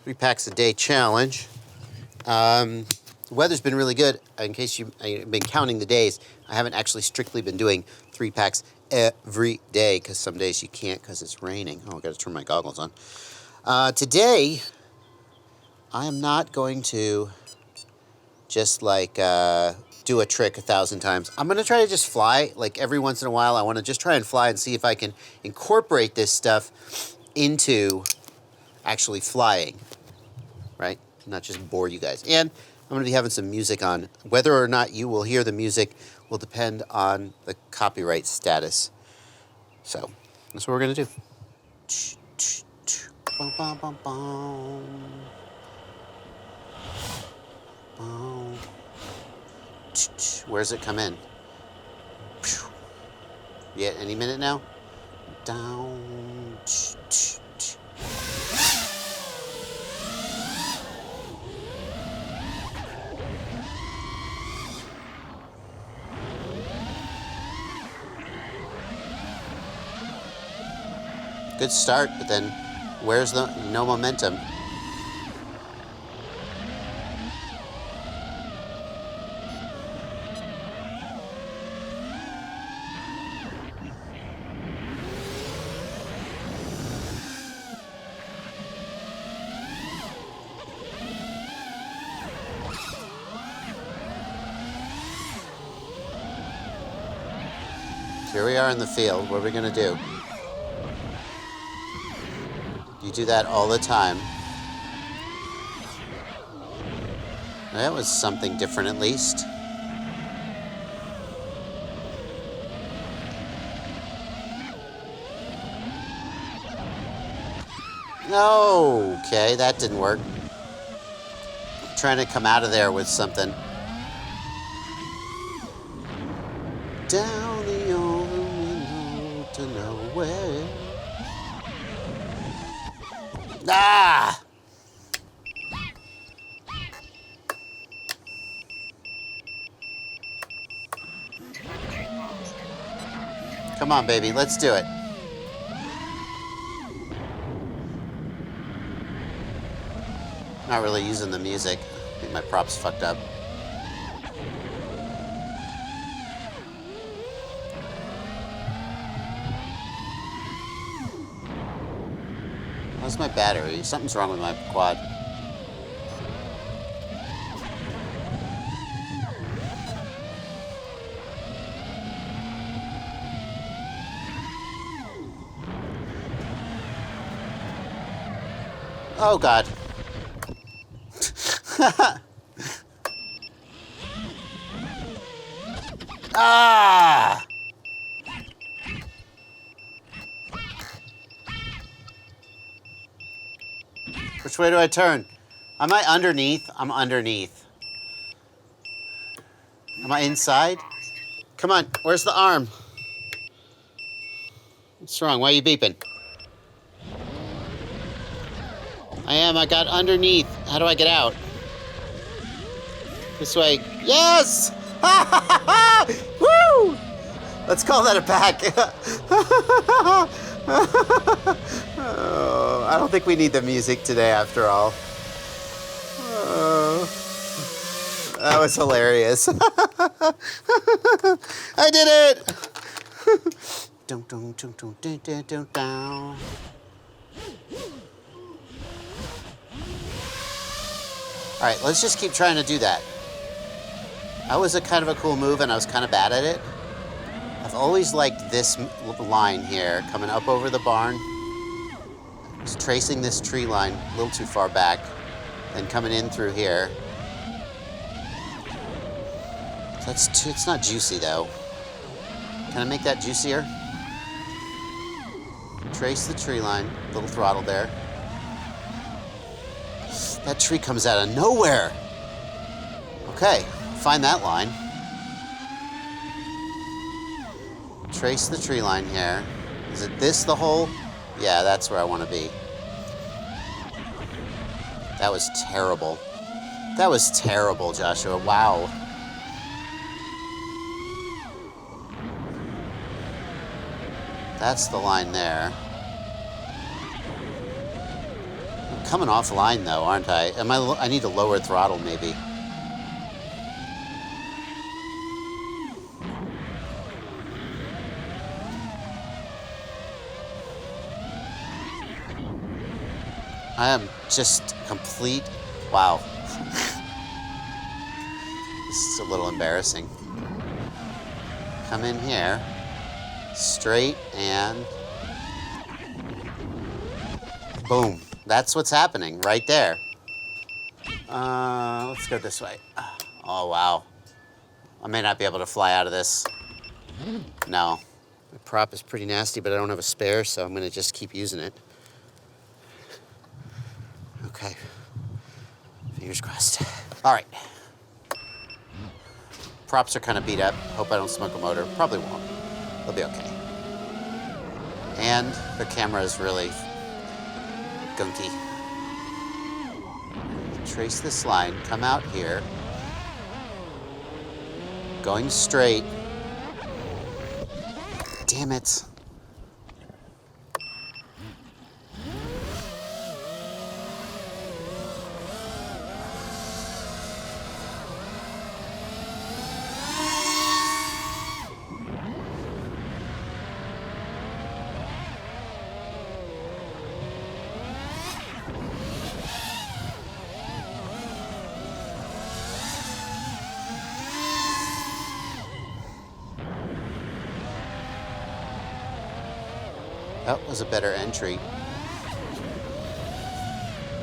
3 packs a day challenge. The weather's been really good. In case you've been counting the days, I haven't actually strictly been doing 3 packs every day because some days you can't because it's raining. Oh, I got to turn my goggles on. Today, I am not going to just like do a trick 1,000 times. I'm going to try to just fly. Like every once in a while, I want to just try and fly and see if I can incorporate this stuff into actually flying, right? Not just bore you guys. And I'm going to be having some music on. Whether or not you will hear the music will depend on the copyright status. So that's what we're going to do. Where's it come in? Yeah, any minute now? Down. Good start, but then where's the no momentum? Here we are in the field. What are we going to do? You do that all the time. That was something different at least. Okay, that didn't work. I'm trying to come out of there with something. Down the old window to nowhere. Ah! Come on, baby, let's do it. Not really using the music. I think my prop's fucked up. How's my battery? Something's wrong with my quad. Oh, God. Ah! Which way do I turn? Am I underneath? I'm underneath. Am I inside? Come on, where's the arm? What's wrong? Why are you beeping? I got underneath. How do I get out? This way. Yes! Woo! Let's call that a pack. Oh, I don't think we need the music today after all. Oh, that was hilarious. I did it! All right, let's just keep trying to do that. That was a kind of a cool move, and I was kind of bad at it. I've always liked this line here, coming up over the barn. Just tracing this tree line a little too far back, then coming in through here. It's not juicy, though. Can I make that juicier? Trace the tree line, little throttle there. That tree comes out of nowhere. Okay, find that line. Trace the tree line here. Is it this the hole? Yeah, that's where I want to be. That was terrible. That was terrible, Joshua. Wow. That's the line there. coming offline though, aren't I? I need to lower throttle maybe. I am just complete, wow. This is a little embarrassing. Come in here, straight, and boom. That's what's happening right there. Let's go this way. Oh, wow. I may not be able to fly out of this. No. The prop is pretty nasty, but I don't have a spare, so I'm gonna just keep using it. Okay. Fingers crossed. All right. Props are kind of beat up. Hope I don't smoke a motor. Probably won't. They'll be okay. And the camera is really gunky. Trace this line, come out here. Going straight. Damn it. That was a better entry.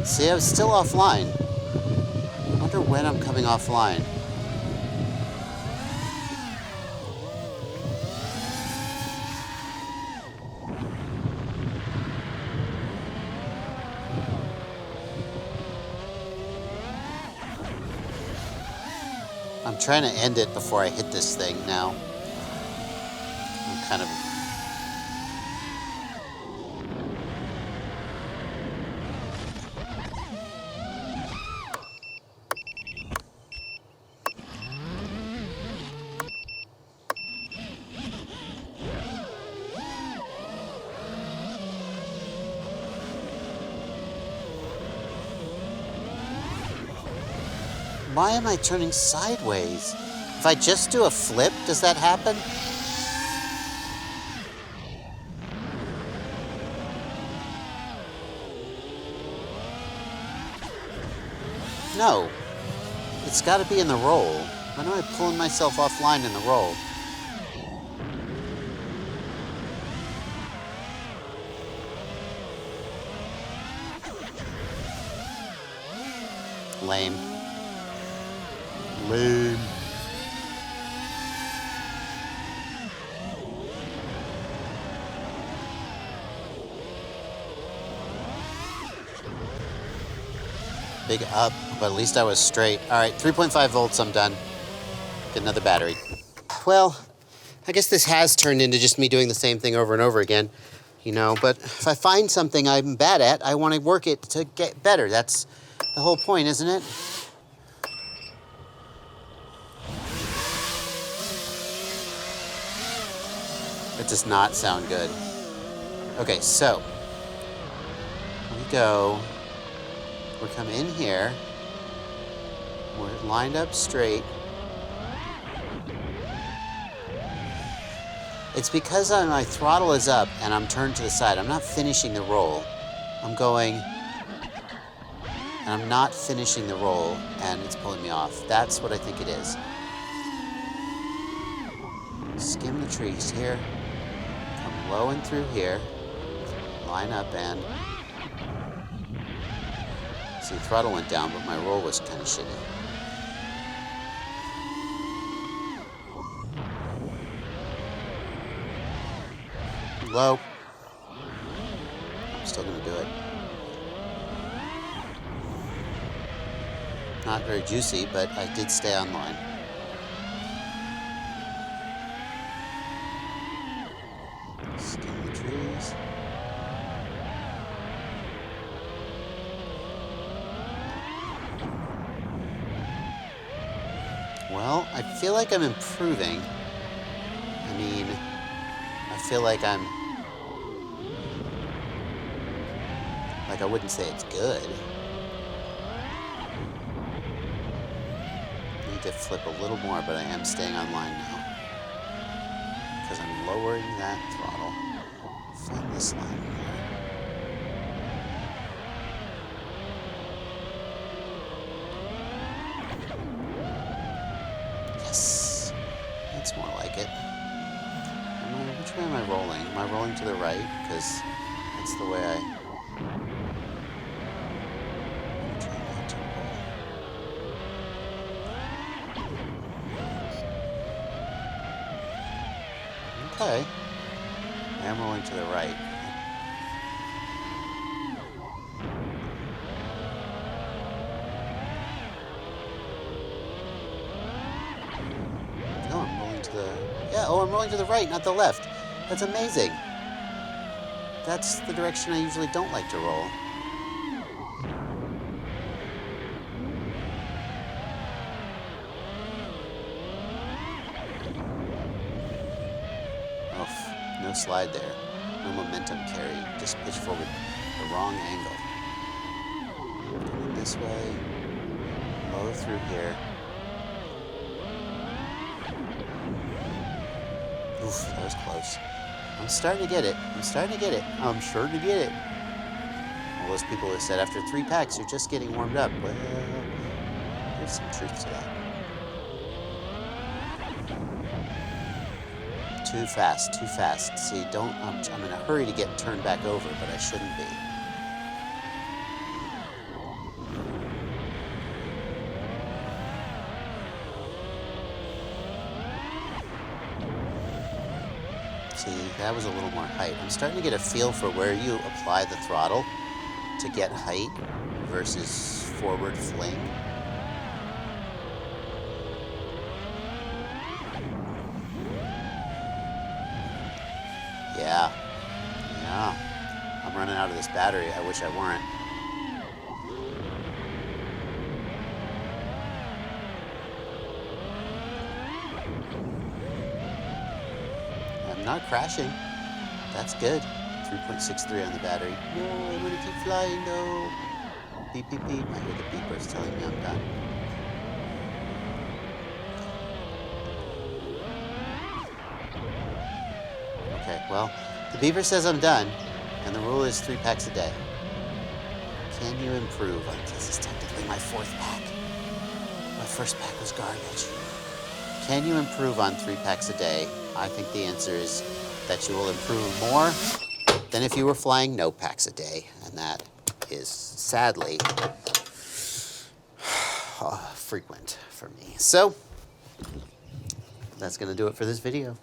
See, I was still offline. I wonder when I'm coming offline. I'm trying to end it before I hit this thing now. I'm kind of... Why am I turning sideways? If I just do a flip, does that happen? No. It's got to be in the roll. Why am I pulling myself offline in the roll? Lame. Lame. Big up, but at least I was straight. All right, 3.5 volts, I'm done. Get another battery. Well, I guess this has turned into just me doing the same thing over and over again, you know, but if I find something I'm bad at, I want to work it to get better. That's the whole point, isn't it? It does not sound good. Okay, so we go. We come in here. We're lined up straight. It's because my throttle is up and I'm turned to the side. I'm not finishing the roll. I'm going, and I'm not finishing the roll, and it's pulling me off. That's what I think it is. Skim the trees here. Come low and through here. Line up and... See, throttle went down, but my roll was kind of shitty. Low. I'm still going to do it. Not very juicy, but I did stay online. Skim the trees. Well, I feel like I'm improving. I mean, I feel like I'm Like, I wouldn't say it's good. Need to flip a little more, but I am staying on line now. Because I'm lowering that throttle. Find this line here. Yes. That's more like it. Which way am I rolling? Am I rolling to the right? Because that's the way I'm trying not to roll. Okay. I am rolling to the right. No, I'm rolling to the... Yeah, oh, I'm rolling to the right, not the left. That's amazing. That's the direction I usually don't like to roll. Oh, no slide there. No momentum carry. Just pitch forward the wrong angle. Going this way. Low through here. Oof, that was close. I'm starting to get it. I'm starting to get it. I'm sure to get it. All those people who said after 3 packs you're just getting warmed up. Well, there's some truth to that. Too fast, too fast. See, I'm in a hurry to get turned back over, but I shouldn't be. See, that was a little more height. I'm starting to get a feel for where you apply the throttle to get height versus forward fling. Yeah. I'm running out of this battery. I wish I weren't. I'm not crashing. That's good. 3.63 on the battery. No, I want to keep flying though. Beep, beep, beep. I hear the beepers telling me I'm done. Okay, well, the beeper says I'm done, and the rule is 3 packs a day. Can you improve? This is technically my 4th pack. My first pack was garbage. Can you improve on 3 packs a day? I think the answer is that you will improve more than if you were flying no packs a day, and that is sadly frequent for me. So that's going to do it for this video.